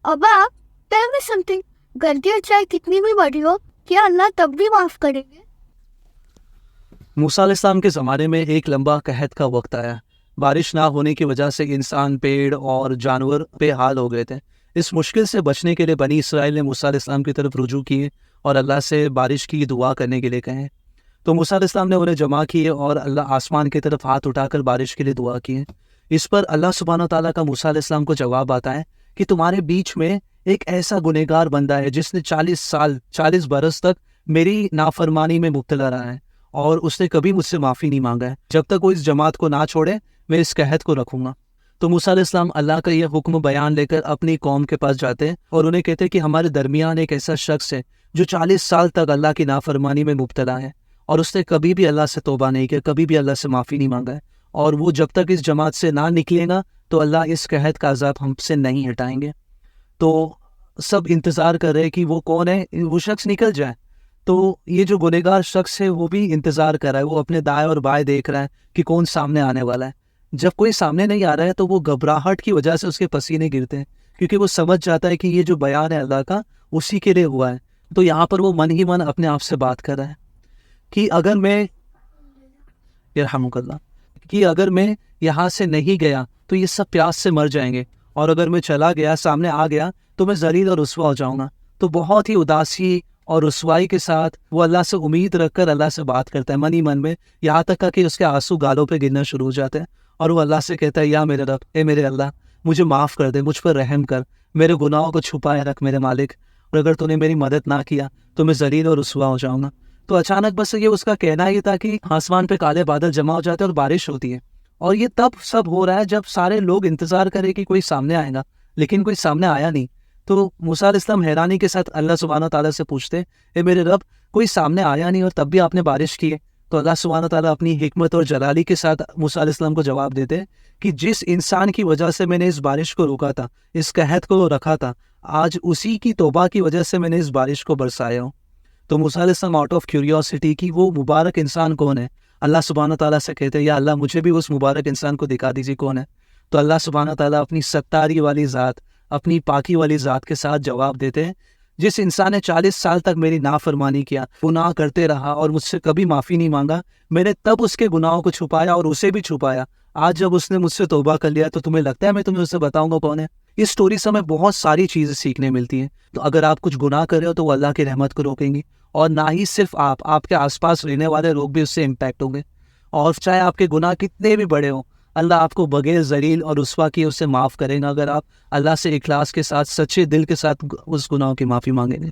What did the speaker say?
अब्बा, tell me something. घर की अच्छाई कितनी भी बड़ी हो, क्या अल्लाह तब भी माफ करेंगे? मूसा अलैहिस्सलाम के ज़माने में एक लंबा कहत का वक्त आया। बारिश ना होने की वजह से इंसान, पेड़ और जानवर बेहाल हो गए थे। इस मुश्किल से बचने के लिए बनी इसराइल ने मूसा अलैहिस्सलाम की तरफ रुजू किए और अल्लाह से बारिश की दुआ करने के लिए कहें। तो मूसा अलैहिस्सलाम ने उन्हें जमा किए और अल्लाह आसमान की तरफ हाथ उठाकर बारिश के लिए दुआ किए। इस पर अल्लाह सुब्हानो ताला का मूसा अलैहिस्सलाम को जवाब आता है कि तुम्हारे बीच में एक ऐसा गुनहगार बंदा है जिसने 40 बरस तक मेरी नाफरमानी में मुब्तला रहा है और उसने कभी मुझसे माफ़ी नहीं मांगा है। जब तक वो इस जमात को ना छोड़े मैं इस कहत को रखूँगा। तो मूसा अलैहिस्सलाम अल्लाह का यह हुक्म बयान लेकर अपनी कौम के पास जाते हैं और उन्हें कहते हैं कि हमारे दरमियान एक ऐसा शख्स है जो 40 साल तक अल्लाह की नाफरमानी में मुब्तला है और उसने कभी भी अल्लाह से तौबा नहीं किया, कभी भी अल्लाह से माफ़ी नहीं मांगा है, और वो जब तक इस जमात से ना निकलेगा तो अल्लाह इस कहत का अज़ाब हमसे नहीं हटाएंगे। तो सब इंतज़ार कर रहे हैं कि वो कौन है, वो शख्स निकल जाए। तो ये जो गुनहगार शख्स है वो भी इंतज़ार कर रहा है, वो अपने दाएं और बाएं देख रहा है कि कौन सामने आने वाला है। जब कोई सामने नहीं आ रहा है तो वो घबराहट की वजह से उसके पसीने गिरते हैं, क्योंकि वो समझ जाता है कि ये जो बयान है अल्लाह का उसी के लिए हुआ है। तो यहाँ पर वो मन ही मन अपने आप से बात कर रहा है कि अगर मैं यरहमुकल्लाह कि अगर मैं यहाँ से नहीं गया तो ये सब प्यास से मर जाएंगे, और अगर मैं चला गया, सामने आ गया, तो मैं ज़लील और रुस्वा हो जाऊँगा। तो बहुत ही उदासी और रुसवाई के साथ वो अल्लाह से उम्मीद रखकर अल्लाह से बात करता है मन ही मन में, यहाँ तक कि उसके आंसू गालों पे गिरना शुरू हो जाते हैं और वो अल्लाह से कहता है, या मेरे रब, ए मेरे अल्लाह, मुझे माफ़ कर दे, मुझ पर रहम कर, मेरे गुनाहों को छुपाए रख मेरे मालिक, और अगर तूने मेरी मदद ना किया तो मैं ज़लील और रुसवा हो जाऊँगा। तो अचानक बस ये उसका कहना ही था कि आसमान पे काले बादल जमा हो जाते हैं और बारिश होती है, और ये तब सब हो रहा है जब सारे लोग इंतज़ार करें कि कोई सामने आएगा, लेकिन कोई सामने आया नहीं। तो मूसा अलैहिस्सलाम हैरानी के साथ अल्लाह सुब्हानो ताला से पूछते, ए मेरे रब, कोई सामने आया नहीं और तब भी आपने बारिश की है? तो अल्लाह सुब्हानो ताला अपनी हिकमत और जलाली के साथ मूसा अलैहिस्सलाम को जवाब देते कि जिस इंसान की वजह से मैंने इस बारिश को रोका था, इस कहत को रखा था, आज उसी की तौबा की वजह से मैंने इस बारिश को बरसाया हूँ। तो मूसा अलैहिस्सलाम आउट ऑफ क्यूरियोसिटी कि वो मुबारक इंसान कौन है, अल्लाह सुब्हानो ताला से कहते हैं, या अल्लाह, मुझे भी उस मुबारक इंसान को दिखा दीजिए कौन है। तो अल्लाह सुब्हानो ताला अपनी सत्तारी वाली ज़ात, अपनी पाकी वाली ज़ात के साथ जवाब देते हैं, जिस इंसान ने 40 साल तक मेरी नाफरमानी किया, गुनाह करते रहा और मुझसे कभी माफ़ी नहीं मांगा, मैंने तब उसके गुनाहों को छुपाया और उसे भी छुपाया। आज जब उसने मुझसे तौबा कर लिया तो तुम्हें लगता है मैं तुम्हें उससे बताऊंगा कौन है? इस स्टोरी से हमें बहुत सारी चीज़ें सीखने मिलती हैं। तो अगर आप कुछ गुनाह कर रहे हो तो वो अल्लाह की रहमत को रोकेंगी, और ना ही सिर्फ आप, आपके आसपास रहने वाले लोग भी उससे इम्पैक्ट होंगे। और चाहे आपके गुनाह कितने भी बड़े हों, अल्लाह आपको बगैर ज़लील और रुस्वा किए उससे माफ़ करेगा, अगर आप अल्लाह से इखलास के साथ, सच्चे दिल के साथ उस गुनाह की माफ़ी मांगेंगे।